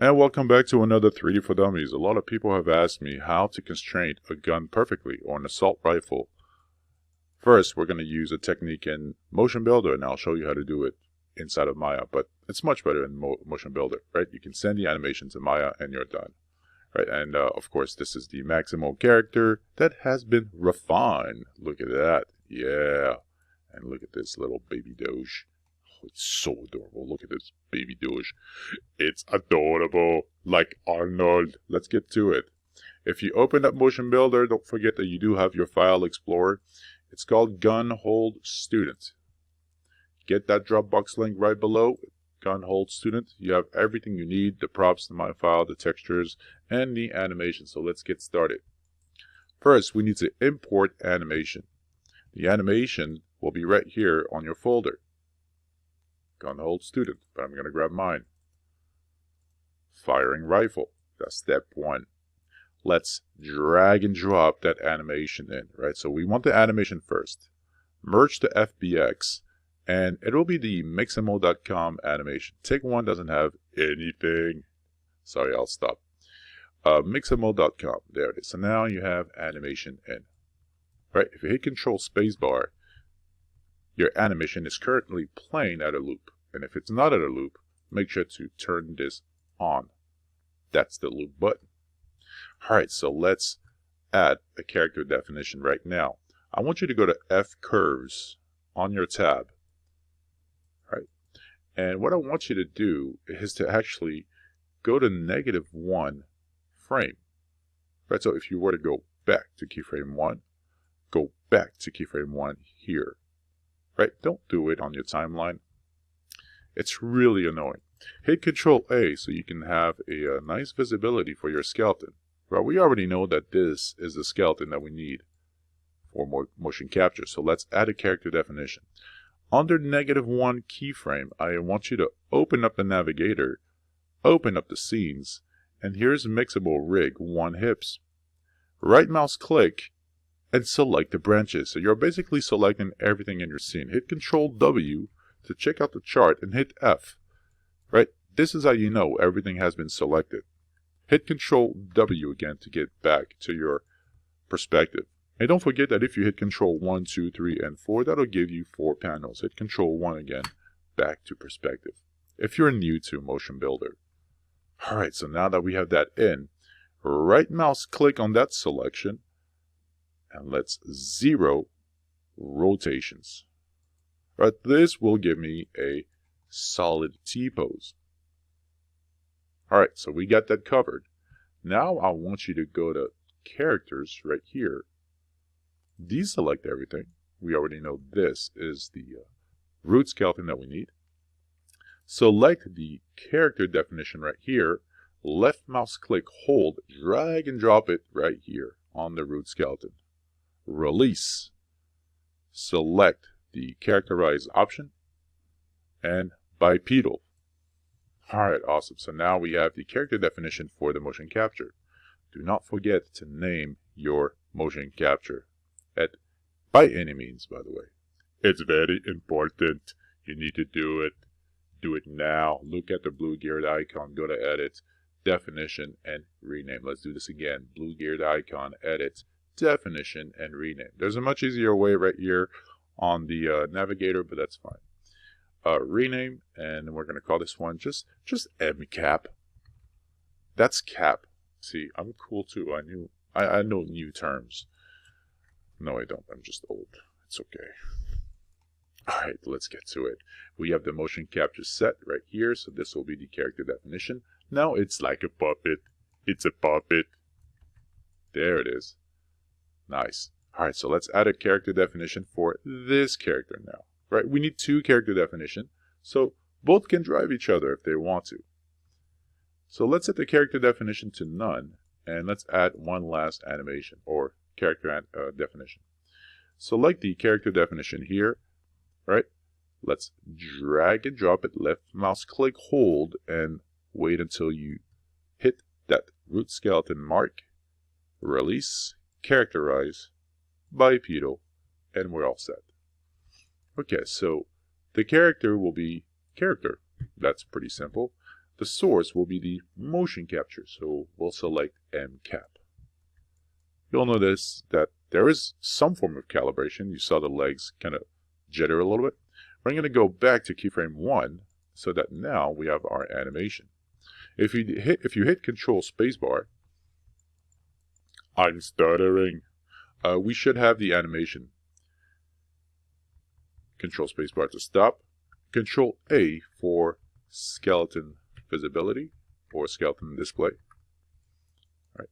And welcome back to another 3D for Dummies. A lot of people have asked me how to constrain a gun perfectly or an assault rifle. First, we're going to use a technique in Motion Builder, and I'll show you how to do it inside of Maya, but it's much better in Motion Builder, right? You can send the animation to Maya and you're done, right? And of course, this is the Maximo character that has been refined. Look at that. Yeah. And look at this little baby Doge. Oh, it's so adorable. Look at this baby Doge. It's adorable, like Arnold. Let's get to it. If you open up Motion Builder, don't forget that you do have your file explorer. It's called Gun Hold Student. Get that Dropbox link right below. Gun Hold Student. You have everything you need, the props, the my file, the textures, and the animation. So let's get started. First, we need to import animation. The animation will be right here on your folder. Gun Hold Student, but I'm going to grab mine. Firing rifle, that's step one. Let's drag and drop that animation in, right? So we want the animation first. Merge to FBX, and it will be the Mixamo.com animation. Take one doesn't have anything. Sorry, I'll stop. Mixamo.com, there it is. So now you have animation in, right? If you hit Control Spacebar, your animation is currently playing at a loop. And if it's not at a loop, make sure to turn this on. That's the loop button. Alright, so let's add a character definition right now. I want you to go to F Curves on your tab. Right? And what I want you to do is to actually go to -1 frame. Right? So if you were to go back to keyframe 1, go back to keyframe 1 here. Right? Don't do it on your timeline. It's really annoying. Hit Control A so you can have a nice visibility for your skeleton. Well, we already know that this is the skeleton that we need for more motion capture. So let's add a character definition. Under -1 keyframe, I want you to open up the navigator, open up the scenes, and here's Mixable Rig 1 Hips. Right mouse click and select the branches. So you're basically selecting everything in your scene. Hit Control W to check out the chart and hit F. Right? This is how you know everything has been selected. Hit Control W again to get back to your perspective. And don't forget that if you hit Control 1, 2, 3, and 4, that'll give you 4 panels. Hit Control 1 again, back to perspective. If you're new to Motion Builder. Alright, so now that we have that in, right mouse click on that selection, and let's 0 rotations. Right, this will give me a solid T-pose. Alright, so we got that covered. Now I want you to go to characters right here. Deselect everything. We already know this is the root skeleton that we need. Select the character definition right here. Left mouse click, hold, drag and drop it right here on the root skeleton. Release. Select the characterize option and bipedal. Alright, awesome. So now we have the character definition for the motion capture. Do not forget to name your motion capture. By any means, by the way. It's very important. You need to do it. Do it now. Look at the blue geared icon. Go to Edit, Definition, and Rename. Let's do this again. Blue geared icon, Edit, Definition, and Rename. There's a much easier way right here on the navigator, but that's fine. Rename, and we're going to call this one just MCAP. That's cap. See, I'm cool too. I know new terms. No, I don't. I'm just old. It's okay. Alright, let's get to it. We have the motion capture set right here, so this will be the character definition. Now it's like a puppet. It's a puppet. There it is. Nice. Alright, so let's add a character definition for this character now. Right, we need 2 character definition, so both can drive each other if they want to. So let's set the character definition to none, and let's add one last animation, or character definition. Select the character definition here, right? Let's drag and drop it, left mouse click, hold, and wait until you hit that root skeleton mark, release, characterize, bipedal, and we're all set. Okay, so the character will be character. That's pretty simple. the source will be the motion capture, so we'll select MCap. You'll notice that there is some form of calibration. You saw the legs kind of jitter a little bit. We're going to go back to keyframe 1 so that now we have our animation. If you hit Control Spacebar, I'm stuttering. We should have the animation. Control Spacebar to stop. Control A for skeleton visibility or skeleton display. Right.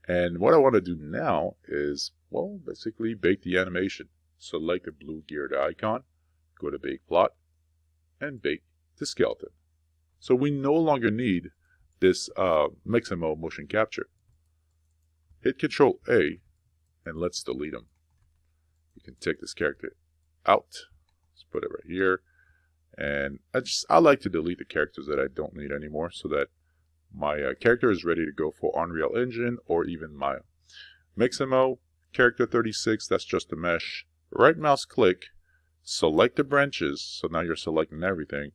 And what I want to do now is, well, basically bake the animation. Select the blue geared icon, go to Bake Plot, and bake the skeleton. So we no longer need this Mixamo motion capture. Hit Control A, and let's delete them. You can take this character out. Let's put it right here. And I like to delete the characters that I don't need anymore so that my character is ready to go for Unreal Engine or even Maya. Mixamo, character 36, that's just a mesh. Right mouse click, select the branches, so now you're selecting everything.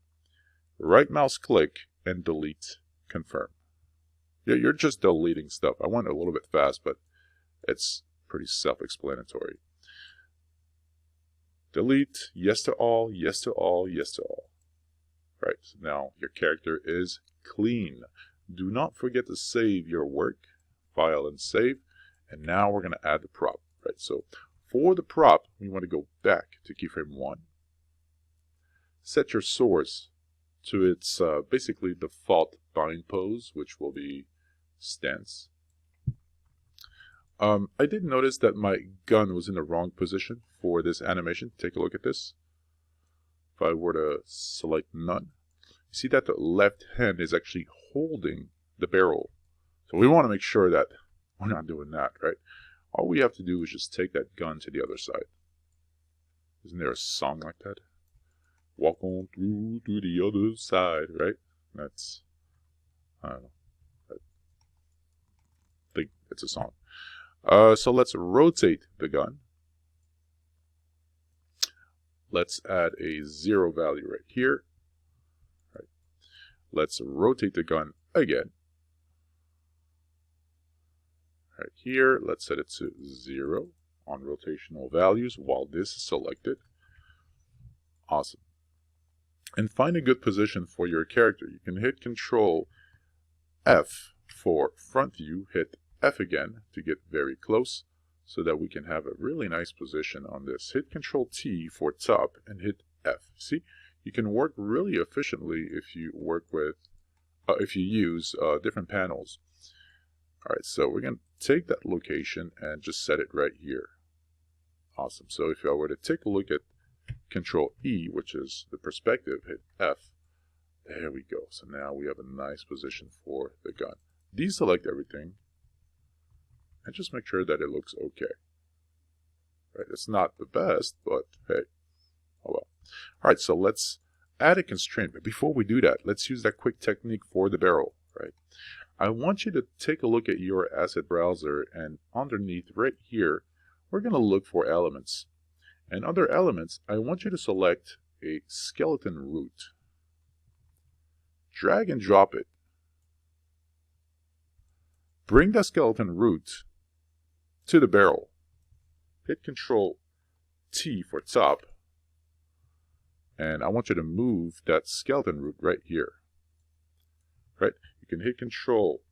Right mouse click and delete, confirm. You're just deleting stuff. I went a little bit fast, but it's pretty self-explanatory. Delete, yes to all, yes to all, yes to all. Right, so now your character is clean. Do not forget to save your work, file and save. And now we're going to add the prop. Right, so for the prop, we want to go back to keyframe 1. Set your source to its basically default bind pose, which will be stance. I did notice that my gun was in the wrong position for this animation. Take a look at this. If I were to select none, you see that the left hand is actually holding the barrel. So we want to make sure that we're not doing that, right? All we have to do is just take that gun to the other side. Isn't there a song like that? Walk on through to the other side, right? That's, I don't know. I think it's a song. So let's rotate the gun. Let's add a 0 value right here. Right. Let's rotate the gun again. Right here, let's set it to 0 on rotational values while this is selected. Awesome. And find a good position for your character. You can hit Control F for front view, hit F again to get very close so that we can have a really nice position on this. Hit Control T for top and hit F. See, you can work really efficiently if you work with, if you use different panels. All right, so we're going to take that location and just set it right here. Awesome. So if I were to take a look at Control E, which is the perspective, hit F. There we go. So now we have a nice position for the gun. Deselect everything and just make sure that it looks okay. Right, it's not the best, but hey, oh well. All right, so let's add a constraint. But before we do that, let's use that quick technique for the barrel. Right, I want you to take a look at your asset browser, and underneath right here, we're going to look for elements. And under elements, I want you to select a skeleton root. Drag and drop it. Bring that skeleton root to the barrel. Hit Control T for top. And I want you to move that skeleton root right here. Right? You can hit Control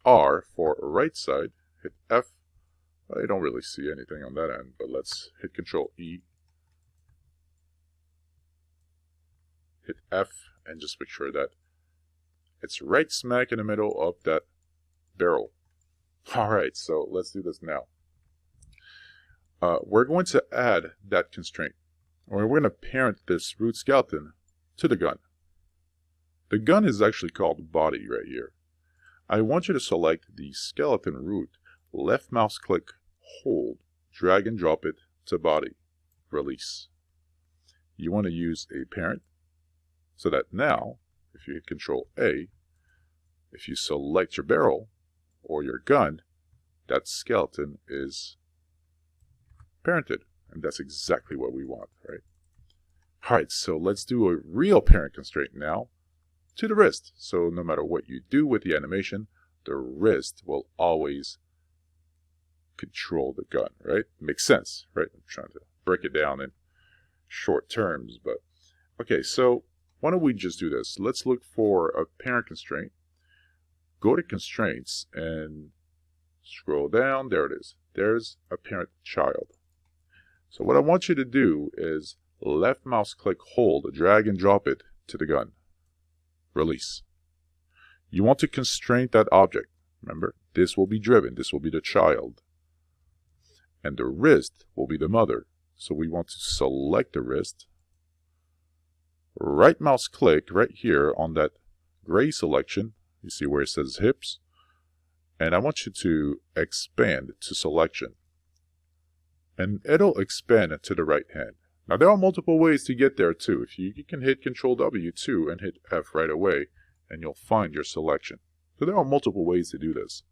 R for right side. Hit F. I don't really see anything on that end, but let's hit Control E. Hit F and just make sure that it's right smack in the middle of that barrel. Alright, so let's do this now. We're going to add that constraint. Or we're going to parent this root skeleton to the gun. The gun is actually called body right here. I want you to select the skeleton root, left mouse click, hold, drag and drop it to body, release. You want to use a parent so that now, if you hit Control A, if you select your barrel or your gun, that skeleton is parented. And that's exactly what we want, right? All right, so let's do a real parent constraint now to the wrist. So no matter what you do with the animation, the wrist will always control the gun, right? Makes sense, right? I'm trying to break it down in short terms, but okay, so why don't we just do this? Let's look for a parent constraint. Go to constraints and scroll down. There it is. There's a parent child. So what I want you to do is left mouse click hold, drag and drop it to the gun. Release. You want to constrain that object. Remember, this will be driven. This will be the child. And the wrist will be the mother. So we want to select the wrist. Right mouse click right here on that gray selection. You see where it says hips. And I want you to expand to selection. And it'll expand to the right hand. Now there are multiple ways to get there too. If you can hit Control W too and hit F right away, and you'll find your selection. So there are multiple ways to do this.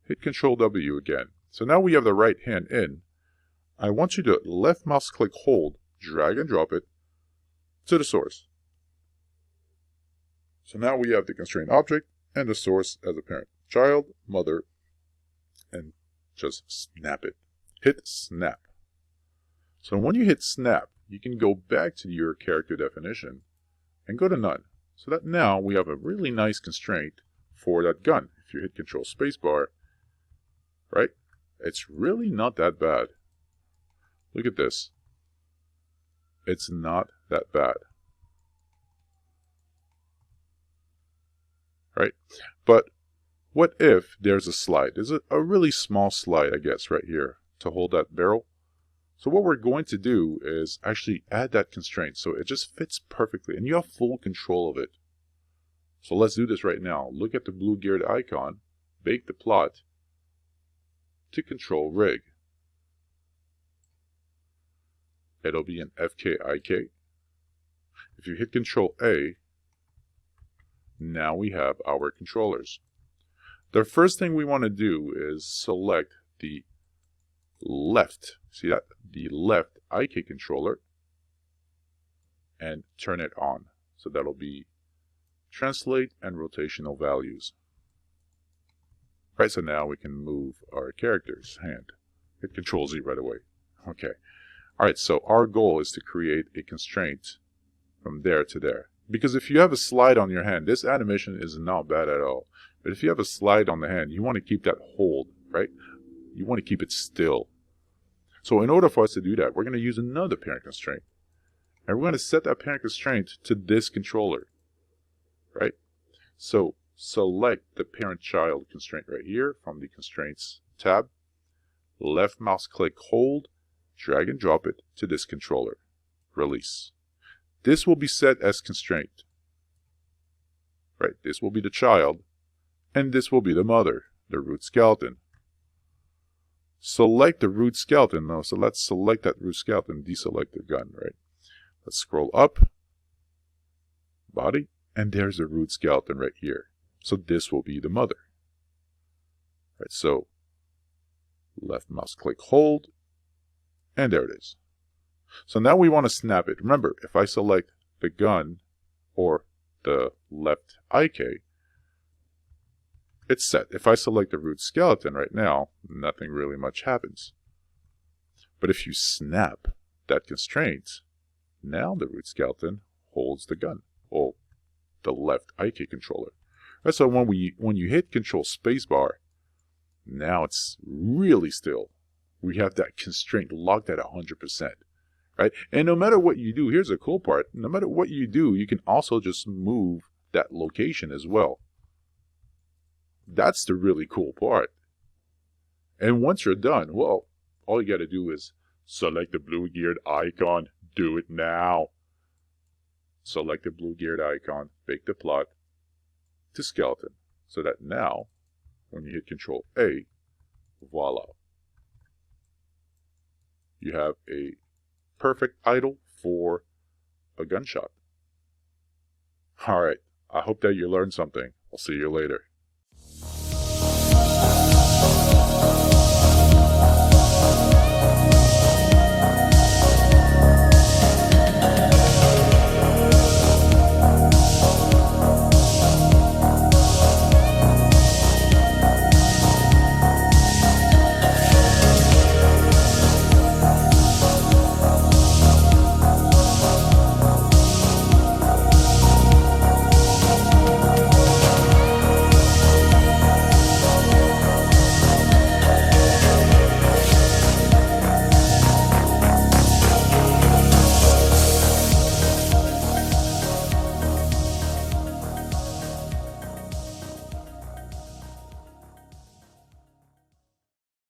Hit Control W again. So now we have the right hand in. I want you to left mouse click hold, drag and drop it to the source. So now we have the constrained object and the source as a parent. Child, mother, and just snap it. Hit snap. So when you hit snap, you can go back to your character definition and go to none. So that now we have a really nice constraint for that gun. If you hit Control Spacebar, right? It's really not that bad. Look at this. It's not that bad. Right? But what if there's a slide? There's a really small slide, I guess, right here to hold that barrel. So what we're going to do is actually add that constraint so it just fits perfectly and you have full control of it. So let's do this right now. Look at the blue geared icon, bake the plot to control rig. It'll be an FKIK. If you hit Control A, now we have our controllers. The first thing we want to do is select the left, see that? The left IK controller and turn it on. So that'll be translate and rotational values. Right, so now we can move our character's hand. Hit Control Z right away. Okay. Alright, so our goal is to create a constraint from there to there. Because if you have a slide on your hand, this animation is not bad at all. But if you have a slide on the hand, you want to keep that hold, right? You want to keep it still. So in order for us to do that, we're going to use another parent constraint. And we're going to set that parent constraint to this controller, right? So select the parent-child constraint right here from the Constraints tab. Left mouse click hold, drag and drop it to this controller. Release. This will be set as constraint. Right, this will be the child, and this will be the mother, the root skeleton. Select the root skeleton now, so let's select that root skeleton, deselect the gun, right? Let's scroll up, body, and there's the root skeleton right here. So this will be the mother. Right, so left mouse click hold, and there it is. So now we want to snap it. Remember, if I select the gun or the left IK, it's set. If I select the root skeleton right now, nothing really much happens. But if you snap that constraint, now the root skeleton holds the gun, or the left IK controller. Right, so when you hit Control Spacebar, now it's really still. We have that constraint locked at 100%. Right? And no matter what you do, here's the cool part. No matter what you do, you can also just move that location as well. That's the really cool part. And once you're done, well, all you got to do is select the blue geared icon. Do it now. Select the blue geared icon, bake the plot to skeleton. So that now, when you hit Control A, voila. You have a perfect idle for a gunshot. Alright, I hope that you learned something. I'll see you later.